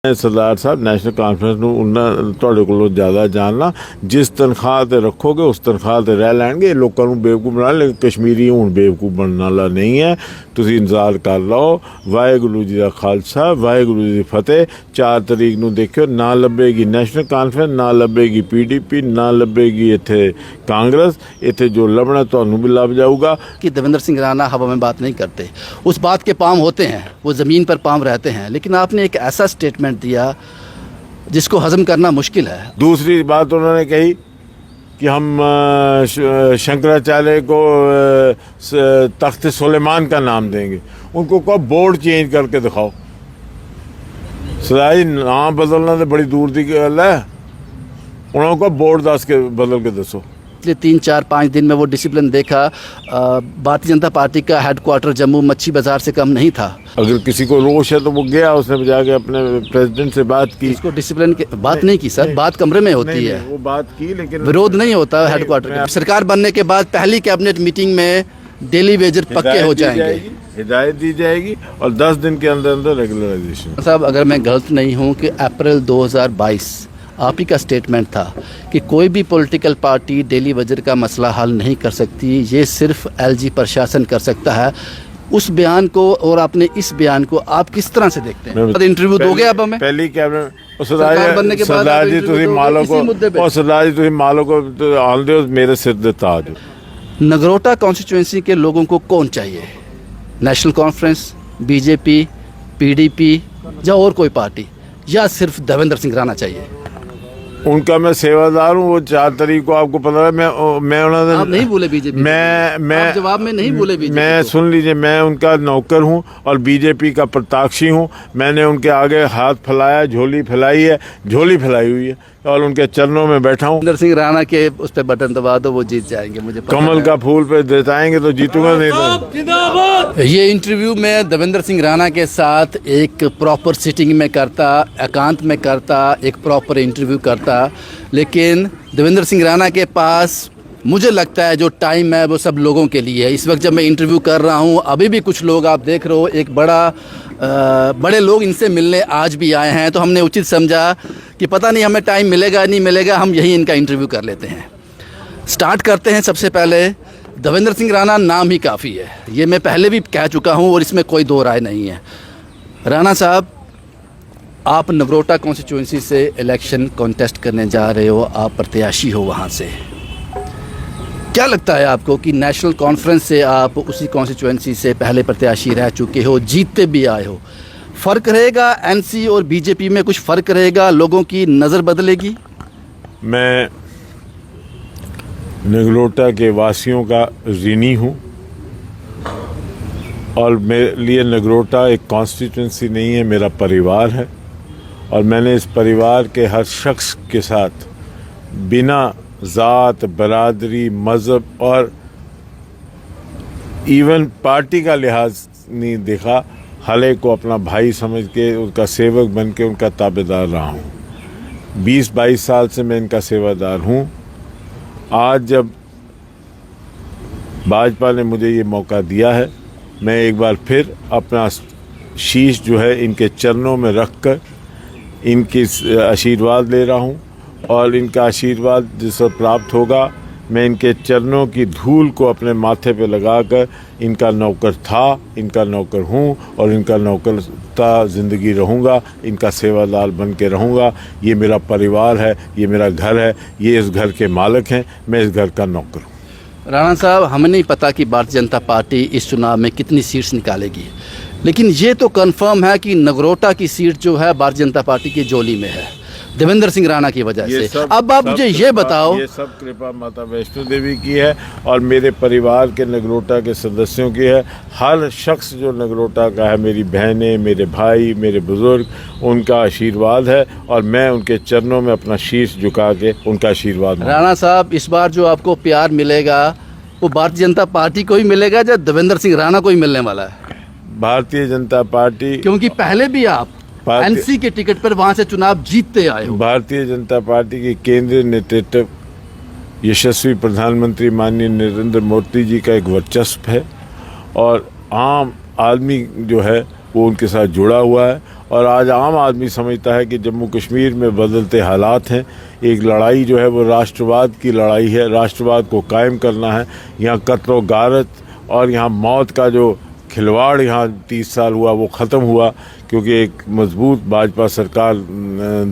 सरदार साहब national conference ਨੂੰ ਉਹਨਾਂ ਤੁਹਾਡੇ ਕੋਲੋਂ ਜ਼ਿਆਦਾ ਜਾਣਨਾ ਜਿਸ ਤਨਖਾਹ ਤੇ ਰੱਖੋਗੇ ਉਸ ਤਨਖਾਹ ਤੇ ਰਹਿ ਲੈਣਗੇ ਲੋਕਾਂ ਨੂੰ ਬੇਵਕੂਫ ਬਣਾ ਲੇਕਿਨ ਕਸ਼ਮੀਰੀ ਹੁਣ ਬੇਵਕੂਫ ਬਣਨ ਵਾਲਾ ਨਹੀਂ ਹੈ ਤੁਸੀਂ ਇੰਤਜ਼ਾਰ ਕਰ ਲਓ ਵਾਹਿਗੁਰੂ ਜੀ ਦਾ ਖਾਲਸਾ ਵਾਹਿਗੁਰੂ ਜੀ ਦੀ ਫਤਿਹ 4 ਤਰੀਕ ਨੂੰ ਦੇਖਿਓ ਨਾ ਲੱਭੇਗੀ ਨੈਸ਼ਨਲ ਕਾਨਫਰੰਸ ਨਾ ਲੱਭੇਗੀ ਪੀਡੀਪੀ ਨਾ ਲੱਭੇਗੀ ਇੱਥੇ ਕਾਂਗਰਸ ਇੱਥੇ ਜੋ ਲੱਭਣਾ ਤੁਹਾਨੂੰ ਵੀ ਲੱਭ ਜਾਊਗਾ कि देवेंद्र सिंह राणा हवा में बात नहीं करते उस बात के पाम होते हैं वो ज़मीन पर पाम रहते हैं लेकिन आपने एक ऐसा स्टेटमेंट दिया जिसको हजम करना मुश्किल है। दूसरी बात उन्होंने कही कि हम शंकराचार्य को तख्त सुलेमान का नाम देंगे उनको कहो बोर्ड चेंज करके दिखाओ सदाई नाम बदलना तो बड़ी दूर की गल है उन्होंने कहो बोर्ड दस के बदल के दसो। पिछले 3-4-5 दिन में वो डिसिप्लिन देखा भारतीय जनता पार्टी का हेडक्वार्टर जम्मू मच्छी बाज़ार से कम नहीं था। अगर किसी को रोष है तो वो गया उसने जाके अपने प्रेसिडेंट से बात की इसको डिसिप्लिन की बात नहीं की सर नहीं, बात कमरे में होती है वो बात की लेकिन विरोध नहीं होता हेडक्वार्टर के। सरकार बनने के बाद पहली कैबिनेट मीटिंग में डेली वेजर पक्के हो जाएंगे हिदायत दी जाएगी और 10 दिन के अंदर अंदर रेगुलराइजेशन। साहब अगर मैं गलत नहीं हूँ कि अप्रैल 2022 आप ही का स्टेटमेंट था कि कोई भी पॉलिटिकल पार्टी डेली वेजर का मसला हल नहीं कर सकती ये सिर्फ एलजी प्रशासन कर सकता है। उस बयान को और आपने इस बयान को आप किस तरह से देखते हैं? इंटरव्यू दोगे आप हमें पहली कैबिनेट सरदार जी तुम मालो को सरदार जी तुम मालो को आन दो मेरे सिर दे ताज। नगरोटा कॉन्स्टिट्यूंसी के लोगों को कौन चाहिए? नेशनल कॉन्फ्रेंस, बीजेपी, पीडीपी या और कोई पार्टी या सिर्फ देवेंद्र सिंह राणा चाहिए? उनका मैं सेवादार हूँ वो 4 तारीख को आपको पता है मैं उन्होंने आप नहीं बोले बीजेपी मैं आप जवाब में नहीं बोले बीजेपी मैं सुन लीजिए मैं उनका नौकर हूँ और बीजेपी का प्रत्याशी हूँ। मैंने उनके आगे हाथ फैलाया झोली फैलाई हुई है और उनके चरणों में बैठा हूँ। देवेंद्र सिंह राणा के उस पर बटन दबा दो वो जीत जाएंगे मुझे कमल का फूल पे देताएंगे तो जीतूंगा नहीं तो। ये इंटरव्यू में देवेंद्र सिंह राणा के साथ एक प्रॉपर सिटिंग में करता एकांत में करता एक प्रॉपर इंटरव्यू करता लेकिन देवेंद्र सिंह राणा के पास मुझे लगता है जो टाइम है वो सब लोगों के लिए है। इस वक्त जब मैं इंटरव्यू कर रहा हूँ अभी भी कुछ लोग आप देख रहे हो एक बड़े लोग इनसे मिलने आज भी आए हैं तो हमने उचित समझा कि पता नहीं हमें टाइम मिलेगा नहीं मिलेगा हम यही इनका इंटरव्यू कर लेते हैं। स्टार्ट करते हैं सबसे पहले देवेंद्र सिंह राणा नाम ही काफ़ी है ये मैं पहले भी कह चुका हूँ और इसमें कोई दो राय नहीं है। राणा साहब आप नगरोटा कॉन्स्टिट्यूंसी से इलेक्शन कॉन्टेस्ट करने जा रहे हो आप प्रत्याशी हो वहाँ से क्या लगता है आपको कि नेशनल कॉन्फ्रेंस से आप उसी कॉन्स्टिट्यूंसी से पहले प्रत्याशी रह चुके हो जीतते भी आए हो फ़र्क रहेगा एनसी और बीजेपी में कुछ फ़र्क रहेगा लोगों की नज़र बदलेगी? मैं नगरोटा के वासियों का ऋणी हूँ और मेरे लिए नगरोटा एक कॉन्स्टिट्यूंसी नहीं है मेरा परिवार है और मैंने इस परिवार के हर शख्स के साथ बिना ज़ात बरादरी मज़हब और इवन पार्टी का लिहाज नहीं देखा हले को अपना भाई समझ के उनका सेवक बन के उनका ताबेदार रहा हूँ। 20-22 साल से मैं इनका सेवादार हूँ। आज जब भाजपा ने मुझे ये मौका दिया है मैं एक बार फिर अपना शीश जो है इनके चरणों में रख कर इनके आशीर्वाद ले रहा हूँ और इनका आशीर्वाद जिससे प्राप्त होगा मैं इनके चरणों की धूल को अपने माथे पे लगाकर इनका नौकर था इनका नौकर हूँ और इनका नौकरता ज़िंदगी रहूँगा इनका सेवादार बन के रहूँगा। ये मेरा परिवार है ये मेरा घर है ये इस घर के मालिक हैं मैं इस घर का नौकर हूँ। राणा साहब हमें नहीं पता कि भारतीय जनता पार्टी इस चुनाव में कितनी सीट्स निकालेगी लेकिन ये तो कंफर्म है कि नगरोटा की सीट जो है भारतीय जनता पार्टी की झोली में है देवेंद्र सिंह राणा की वजह से। अब आप मुझे ये बताओ ये सब कृपा माता वैष्णो देवी की है और मेरे परिवार के नगरोटा के सदस्यों की है। हर शख्स जो नगरोटा का है मेरी बहनें मेरे भाई मेरे बुजुर्ग उनका आशीर्वाद है और मैं उनके चरणों में अपना शीश झुका के उनका आशीर्वाद। राणा साहब इस बार जो आपको प्यार मिलेगा वो भारतीय जनता पार्टी को ही मिलेगा या देवेंद्र सिंह राणा को ही मिलने वाला है? भारतीय जनता पार्टी क्योंकि पहले भी आप एनसी के टिकट पर वहां से चुनाव जीतते आए हो। भारतीय जनता पार्टी के केंद्रीय नेतृत्व यशस्वी प्रधानमंत्री माननीय नरेंद्र मोदी जी का एक वर्चस्व है और आम आदमी जो है वो उनके साथ जुड़ा हुआ है और आज आम आदमी समझता है कि जम्मू कश्मीर में बदलते हालात हैं। एक लड़ाई जो है वो राष्ट्रवाद की लड़ाई है, राष्ट्रवाद को कायम करना है। यहाँ कत्ल गारत और यहाँ मौत का जो खिलवाड़ यहाँ 30 साल हुआ वो ख़त्म हुआ, क्योंकि एक मजबूत भाजपा सरकार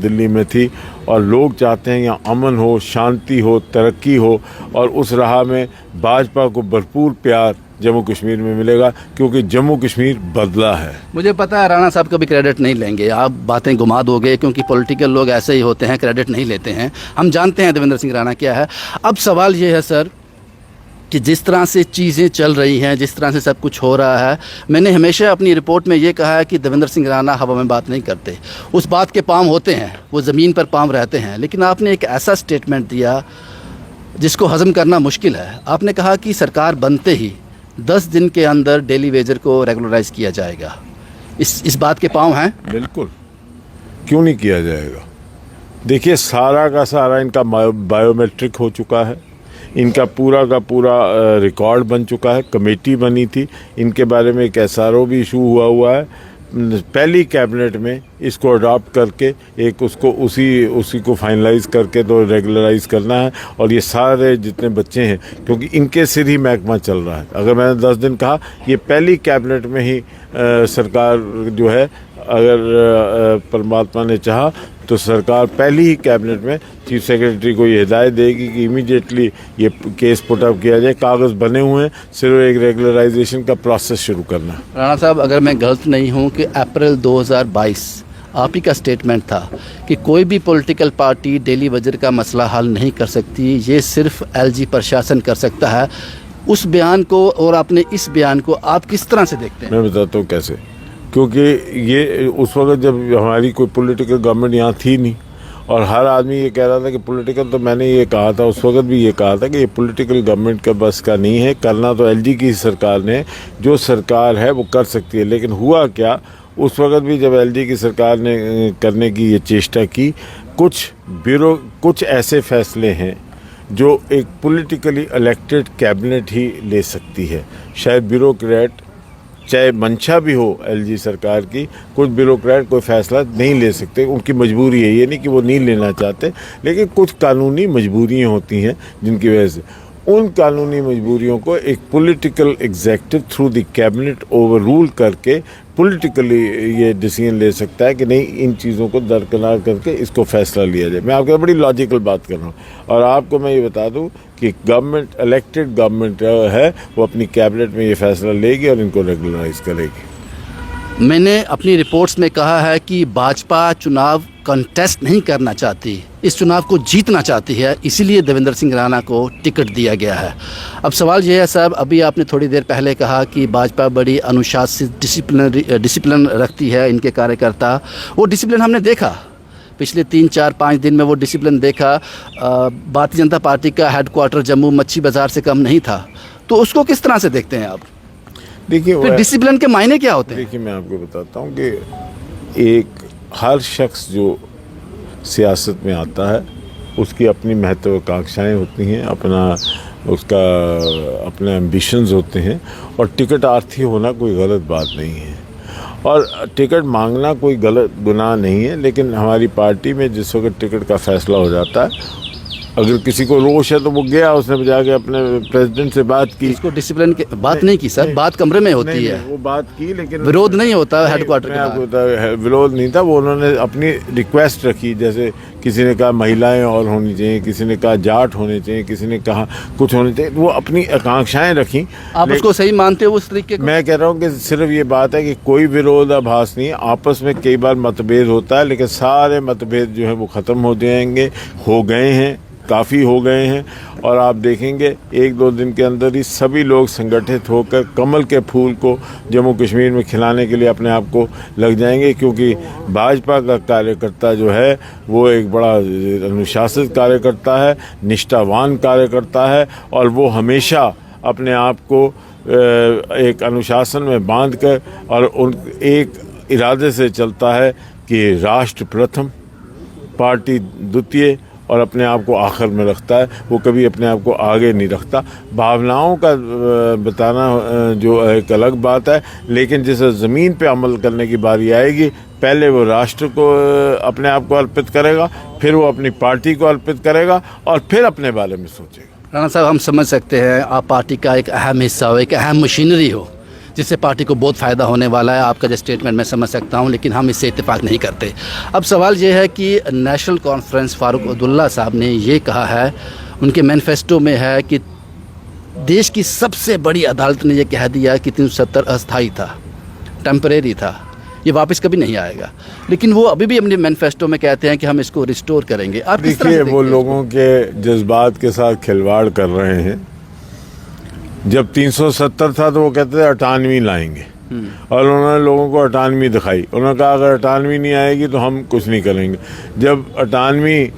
दिल्ली में थी और लोग चाहते हैं यहाँ अमन हो, शांति हो, तरक्की हो, और उस राह में भाजपा को भरपूर प्यार जम्मू कश्मीर में मिलेगा, क्योंकि जम्मू कश्मीर बदला है। मुझे पता है राणा साहब कभी क्रेडिट नहीं लेंगे, आप बातें घुमा दोगे, क्योंकि पॉलिटिकल लोग ऐसे ही होते हैं, क्रेडिट नहीं लेते हैं। हम जानते हैं देवेंद्र सिंह राणा क्या है। अब सवाल ये है सर कि जिस तरह से चीज़ें चल रही हैं, जिस तरह से सब कुछ हो रहा है, मैंने हमेशा अपनी रिपोर्ट में ये कहा है कि देवेंद्र सिंह राणा हवा में बात नहीं करते, उस बात के पाँव होते हैं, वो ज़मीन पर पाँव रहते हैं। लेकिन आपने एक ऐसा स्टेटमेंट दिया जिसको हज़म करना मुश्किल है। आपने कहा कि सरकार बनते ही 10 दिन के अंदर डेली वेजर को रेगुलराइज किया जाएगा। इस बात के पाँव हैं? बिल्कुल, क्यों नहीं किया जाएगा। देखिए, सारा का सारा इनका बायोमेट्रिक हो चुका है, इनका पूरा का पूरा रिकॉर्ड बन चुका है। कमेटी बनी थी, इनके बारे में एक SRO भी इशू हुआ है। पहली कैबिनेट में इसको अडॉप्ट करके एक उसको उसी को फाइनलाइज करके तो रेगुलराइज करना है। और ये सारे जितने बच्चे हैं, क्योंकि इनके सिर ही महकमा चल रहा है। अगर मैंने 10 दिन कहा, ये पहली कैबिनेट में ही सरकार जो है, अगर परमात्मा ने चाहा तो सरकार पहली ही कैबिनेट में चीफ सेक्रेटरी को ये हिदायत देगी कि इमीडिएटली ये केस पुटअप किया जाए। कागज़ बने हुए हैं, सिर्फ एक रेगुलराइजेशन का प्रोसेस शुरू करना। राणा साहब, अगर मैं गलत नहीं हूँ कि अप्रैल 2022 आप ही का स्टेटमेंट था कि कोई भी पॉलिटिकल पार्टी डेली वेजर का मसला हल नहीं कर सकती, ये सिर्फ LG प्रशासन कर सकता है। उस बयान को और आपने इस बयान को आप किस तरह से देखते हैं? मैं बताता हूँ कैसे। क्योंकि ये उस वक्त जब हमारी कोई पॉलिटिकल गवर्नमेंट यहाँ थी नहीं, और हर आदमी ये कह रहा था कि पॉलिटिकल, तो मैंने ये कहा था उस वक्त भी, ये कहा था कि ये पॉलिटिकल गवर्नमेंट का बस का नहीं है, करना तो LG की सरकार ने, जो सरकार है वो कर सकती है। लेकिन हुआ क्या, उस वक्त भी जब LG की सरकार ने करने की ये चेष्टा की, कुछ ऐसे फैसले हैं जो एक पॉलिटिकली इलेक्टेड कैबिनेट ही ले सकती है। शायद ब्यूरोक्रेट, चाहे मंशा भी हो LG सरकार की, कुछ ब्यूरोक्रेट कोई फैसला नहीं ले सकते, उनकी मजबूरी है। ये नहीं कि वो नहीं लेना चाहते, लेकिन कुछ कानूनी मजबूरियां होती हैं जिनकी वजह से उन कानूनी मजबूरियों को एक political executive through the cabinet over rule करके पॉलिटिकली ये डिसीजन ले सकता है कि नहीं, इन चीज़ों को दरकिनार करके इसको फैसला लिया जाए। मैं आपके बड़ी लॉजिकल बात कर रहा हूँ, और आपको मैं ये बता दूँ कि गवर्नमेंट, इलेक्टेड गवर्नमेंट है, वो अपनी कैबिनेट में ये फैसला लेगी और इनको रेगुलराइज करेगी। मैंने अपनी रिपोर्ट्स में कहा है कि भाजपा चुनाव कंटेस्ट नहीं करना चाहती, इस चुनाव को जीतना चाहती है, इसीलिए देवेंद्र सिंह राणा को टिकट दिया गया है। अब सवाल ये है साहब, अभी आपने थोड़ी देर पहले कहा कि भाजपा बड़ी अनुशासित डिसिप्लिन रखती है, इनके कार्यकर्ता, वो डिसिप्लिन हमने देखा पिछले 3, 4, 5 दिन में, वो डिसिप्लिन देखा। भारतीय जनता पार्टी का हेडक्वार्टर जम्मू मच्छी बाज़ार से कम नहीं था, तो उसको किस तरह से देखते हैं आप? देखिए, फिर डिसिप्लिन के मायने क्या होते हैं? देखिए, मैं आपको बताता हूँ कि हर शख्स जो सियासत में आता है उसकी अपनी महत्वाकांक्षाएं होती हैं, अपने एम्बिशंस होते हैं, और टिकट आर्थी होना कोई गलत बात नहीं है, और टिकट मांगना कोई गलत गुनाह नहीं है। लेकिन हमारी पार्टी में जिस वक्त टिकट का फैसला हो जाता है, अगर किसी को रोष है तो वो गया, उसने जाके अपने प्रेसिडेंट से बात की। इसको डिसिप्लिन की बात नहीं की सर, बात कमरे में होती है, वो बात की, लेकिन विरोध नहीं होता हेडक्वार्टर के। विरोध नहीं था, वो उन्होंने अपनी रिक्वेस्ट रखी। जैसे किसी ने कहा महिलाएं और होनी चाहिए, किसी ने कहा जाट होने चाहिए, किसी ने कहा कुछ होने चाहिए, वो अपनी आकांक्षाएं रखी। आप उसको सही मानते हो उस तरीके को? मैं कह रहा हूँ कि सिर्फ ये बात है कि कोई विरोधाभास नहीं है, आपस में कई बार मतभेद होता है, लेकिन सारे मतभेद जो है वो ख़त्म हो जाएंगे, हो गए हैं, काफ़ी हो गए हैं। और आप देखेंगे 1-2 दिन के अंदर ही सभी लोग संगठित होकर कमल के फूल को जम्मू कश्मीर में खिलाने के लिए अपने आप को लग जाएंगे, क्योंकि भाजपा का कार्यकर्ता जो है वो एक बड़ा अनुशासित कार्यकर्ता है, निष्ठावान कार्यकर्ता है, और वो हमेशा अपने आप को एक अनुशासन में बांधकर और एक इरादे से चलता है कि राष्ट्र प्रथम, पार्टी द्वितीय, और अपने आप को आखिर में रखता है। वो कभी अपने आप को आगे नहीं रखता। भावनाओं का बताना जो एक अलग बात है, लेकिन जिस ज़मीन पे अमल करने की बारी आएगी पहले वो राष्ट्र को अपने आप को अर्पित करेगा, फिर वो अपनी पार्टी को अर्पित करेगा और फिर अपने बारे में सोचेगा। राणा साहब, हम समझ सकते हैं आप पार्टी का एक अहम हिस्सा हो, एक अहम मशीनरी हो, जिससे पार्टी को बहुत फ़ायदा होने वाला है। आपका जो स्टेटमेंट मैं समझ सकता हूं, लेकिन हम इससे इत्तेफाक नहीं करते। अब सवाल ये है कि नेशनल कॉन्फ्रेंस फारूक अब्दुल्ला साहब ने ये कहा है, उनके मैनिफेस्टो में है कि देश की सबसे बड़ी अदालत ने यह कह दिया कि 370 अस्थाई था, टेम्परेरी था, ये वापस कभी नहीं आएगा। लेकिन वो अभी भी अपने मैनिफेस्टो में कहते हैं कि हम इसको रिस्टोर करेंगे। आप किस तरह से देखिए, वो देखते हैं? लोगों के जज्बात के साथ खिलवाड़ कर रहे हैं। जब 370 था तो वो कहते थे 98 लाएंगे, और उन्होंने लोगों को 98 दिखाई। उन्होंने कहा अगर 98 नहीं आएगी तो हम कुछ नहीं करेंगे। जब 98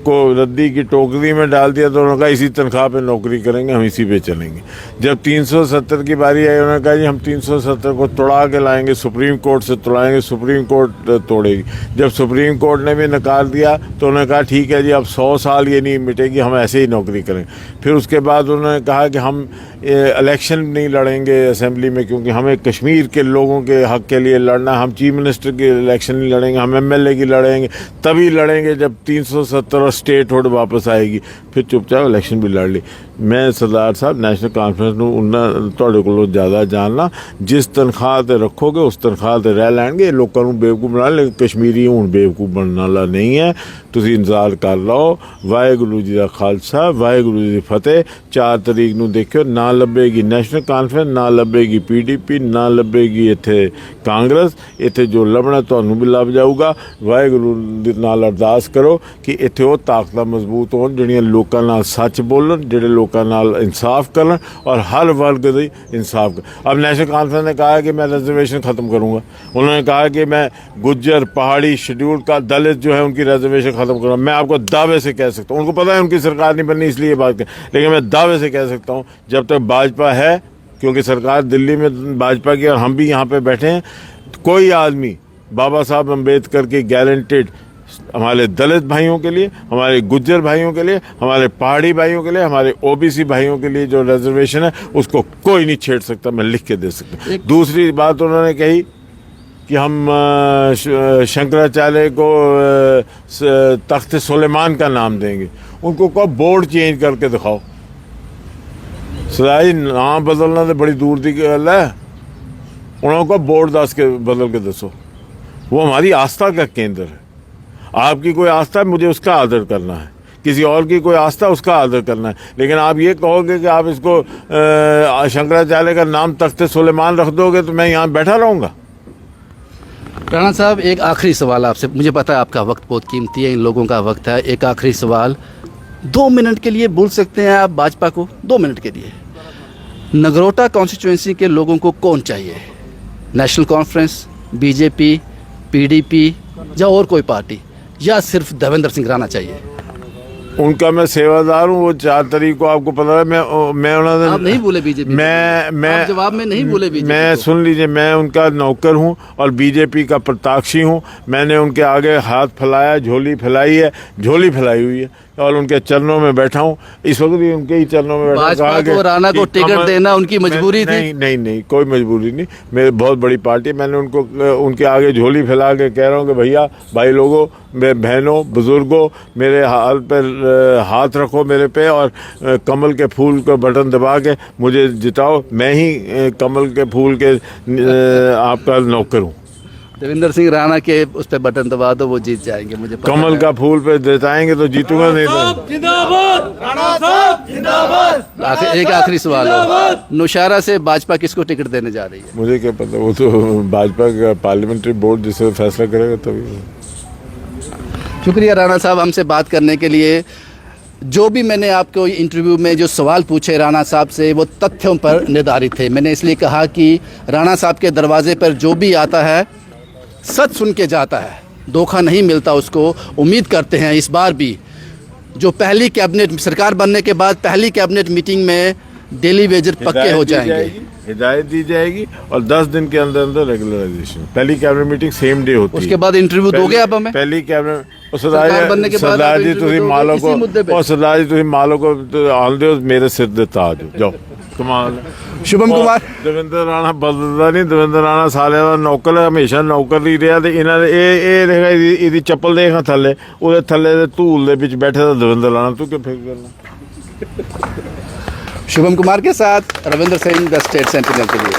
को रद्दी की टोकरी में डाल दिया तो उन्होंने कहा इसी तनख्वाह पे नौकरी करेंगे, हम इसी पे चलेंगे। जब 370 की बारी आई, उन्होंने कहा जी हम 370 को तोड़ा के लाएंगे, सुप्रीम कोर्ट से तोड़ाएंगे, सुप्रीम कोर्ट तोड़ेगी। जब सुप्रीम कोर्ट ने भी नकार दिया तो उन्होंने कहा ठीक है जी, अब 100 साल ये नहीं मिटेगी, हम ऐसे ही नौकरी करेंगे। फिर उसके बाद उन्होंने कहा कि हम इलेक्शन नहीं लड़ेंगे असेंबली में, क्योंकि हमें कश्मीर के लोगों के हक़ के लिए लड़ना, हम चीफ मिनिस्टर की इलेक्शन नहीं लड़ेंगे, हम MLA की लड़ेंगे, तभी लड़ेंगे जब 370 और स्टेट होल्ड वापस आएगी। फिर चुपचाप इलेक्शन भी लड़ ली। मैं सरदार साहब नेशनल कॉन्फ्रेंस ਨੂੰ ਉਹਨਾਂ ਤੁਹਾਡੇ ਕੋਲੋਂ ਜ਼ਿਆਦਾ ਜਾਣਨਾ, ਜਿਸ ਤਨਖਾਹ ਤੇ ਰੱਖੋਗੇ ਉਸ ਤਨਖਾਹ ਤੇ ਰਹਿ ਲੈਣਗੇ। ਲੋਕਾਂ ਨੂੰ ਬੇਵਕੂਫ ਬਣਾ ਲੇਕਿਨ ਕਸ਼ਮੀਰੀ ਹੁਣ ਬੇਵਕੂਫ ਬਣਨ ਵਾਲਾ ਨਹੀਂ ਹੈ। ਤੁਸੀਂ ਇੰਤਜ਼ਾਰ ਕਰ ਲਓ। ਵਾਹਿਗੁਰੂ ਜੀ ਦਾ ਖਾਲਸਾ, ਵਾਹਿਗੁਰੂ ਜੀ ਦੀ ਫਤਿਹ। 4 ਤਰੀਕ ਨੂੰ ਦੇਖਿਓ, ਨਾ ਲੱਭੇਗੀ ਨੈਸ਼ਨਲ ਕਾਨਫਰੰਸ, ਨਾ ਲੱਭੇਗੀ PDP, ਨਾ ਲੱਭੇਗੀ ਇੱਥੇ ਕਾਂਗਰਸ। ਇੱਥੇ ਜੋ ਲੱਭਣਾ ਤੁਹਾਨੂੰ ਵੀ ਲੱਭ ਜਾਊਗਾ। ਵਾਹਿਗੁਰੂ ਦੇ ਨਾਲ ਅਰਦਾਸ ਕਰੋ ਕਿ ਇੱਥੇ ਉਹ ਤਾਕਤਾਂ ਮਜ਼ਬੂਤ ਹੋਣ ਜਿਹੜੀਆਂ ਲੋਕਾਂ ਨਾਲ ਸੱਚ ਬੋਲਣ, ਜਿਹੜੇ ਲੋਕਾਂ ਨਾਲ इंसाफ करना और हर वर्ग की इंसाफ कर। अब नेशनल कॉन्फ्रेंस ने कहा है कि मैं रिजर्वेशन ख़त्म करूँगा। उन्होंने कहा कि मैं गुज्जर, पहाड़ी, शेड्यूल का, दलित जो है उनकी रिजर्वेशन ख़त्म करूँगा। मैं आपको दावे से कह सकता हूँ, उनको पता है उनकी सरकार नहीं बननी इसलिए बात कर, लेकिन मैं दावे से कह सकता हूँ जब तक भाजपा है, क्योंकि सरकार दिल्ली में भाजपा की और हम भी यहाँ पर बैठे हैं, कोई आदमी बाबा साहब अम्बेडकर की गारंटेड हमारे दलित भाइयों के लिए, हमारे गुज्जर भाइयों के लिए, हमारे पहाड़ी भाइयों के लिए, हमारे OBC भाइयों के लिए जो रिजर्वेशन है उसको कोई नहीं छेड़ सकता। मैं लिख के दे सकता। दूसरी बात उन्होंने कही कि हम शंकराचार्य को तख्त सुलेमान का नाम देंगे। उनको कहो बोर्ड चेंज करके दिखाओ। सदाई नाम बदलना तो बड़ी दूर की गल है। उन्होंने कहो बोर्ड दस के बदल के दसो। वो हमारी आस्था का केंद्र है। आपकी कोई आस्था है, मुझे उसका आदर करना है। किसी और की कोई आस्था, उसका आदर करना है। लेकिन आप ये कहोगे कि आप इसको शंकराचार्य का नाम तख्त सुलेमान रख दोगे तो मैं यहाँ बैठा रहूँगा। राणा साहब, एक आखिरी सवाल आपसे। मुझे पता है आपका वक्त बहुत कीमती है, इन लोगों का वक्त है। एक आखिरी सवाल, 2 मिनट के लिए बोल सकते हैं आप भाजपा को? 2 मिनट के लिए नगरोटा कॉन्स्टिट्यूंसी के लोगों को कौन चाहिए? नेशनल कॉन्फ्रेंस, BJP, PDP या और कोई पार्टी, या सिर्फ देवेंद्र सिंह राणा चाहिए? उनका मैं सेवादार हूँ। वो 4 तारीख को आपको पता है, मैं उन्होंने आप नहीं बोले बीजेपी, मैं आप जवाब में नहीं बोले बीजेपी मैं सुन लीजिए, मैं उनका नौकर हूँ और BJP का प्रत्याशी हूँ। मैंने उनके आगे हाथ फैलाया, झोली फैलाई है, झोली फैलाई हुई है और उनके चरणों में बैठा हूँ। इस वक्त भी उनके ही चरणों में बैठा। भाजपा को राणा को टिकट देना उनकी मजबूरी थी? नहीं, कोई मजबूरी नहीं। मेरी बहुत बड़ी पार्टी है। मैंने उनको उनके आगे झोली फैला के कह रहा हूँ कि भैया, भाई लोगों, मेरे बहनों, बुजुर्गों, मेरे हाथ पर हाथ रखो मेरे पे और कमल के फूल को बटन दबा के मुझे जिताओ। मैं ही कमल के फूल के आपका नौकर हूँ। देवेंद्र सिंह राणा के उस पर बटन दबा दो, वो जीत जाएंगे। मुझे पता कमल है। का फूल पे जिताएंगे तो जीतूंगा, नहीं तो जिंदाबाद राणा साहब, जिंदाबाद। एक आखिरी सवाल हो, नौशहरा से भाजपा किसको टिकट देने जा रही है? मुझे क्या पता, वो तो भाजपा का पार्लियामेंट्री बोर्ड जिसे फैसला करेगा तभी। शुक्रिया राणा साहब हमसे बात करने के लिए। जो भी मैंने आपको इंटरव्यू में जो सवाल पूछे राणा साहब से, वो तथ्यों पर निर्धारित थे। मैंने इसलिए कहा कि राणा साहब के दरवाजे पर जो भी आता है सच सुन के जाता है, धोखा नहीं मिलता उसको। उम्मीद करते हैं इस बार भी जो पहली कैबिनेट सरकार बनने के बाद पहली कैबिनेट मीटिंग में डेली वेजर पक्के हो जाएंगे, हिदायत दी जाएगी और 10 दिन के अंदर अंदर रेगुलराइजेशन। पहली कैबिनेट मीटिंग सेम डे होती है। उसके बाद इंटरव्यू दोगे आप हमें? पहली कैबिनेट सरकार बनने के बाद सरदार जी interview तुम दोगे मालो इसी मुद्दे पे? को, सरदार जी तुम मालो को आल दो मेरे सिर दे ताज जाओ। ਕਮਾਲ शुभम कुमार ਦਵਿੰਦਰ ਰਾਣਾ ਬਦਲਦਾ ਨਹੀਂ। ਦਵਿੰਦਰ ਰਾਣਾ ਸਾਲਿਆਂ ਦਾ ਨੌਕਰ ਹੈ, ਹਮੇਸ਼ਾ ਨੌਕਰ ਹੀ ਰਿਹਾ। ਤੇ ਇਹਨਾਂ ਦੇ ਇਹ ਦੇਖਾ ਇਹਦੀ ਚੱਪਲ ਦੇਖਾ ਥੱਲੇ, ਉਹਦੇ ਥੱਲੇ ਦੇ ਧੂਲ ਦੇ ਵਿੱਚ ਬੈਠੇ ਦਾ ਦਵਿੰਦਰ ਰਾਣਾ। ਤੂੰ ਕੀ ਫਿਕਰ ਕਰਨਾ। शुभम कुमार के साथ Ravindra Singh the state sentinel के लिए।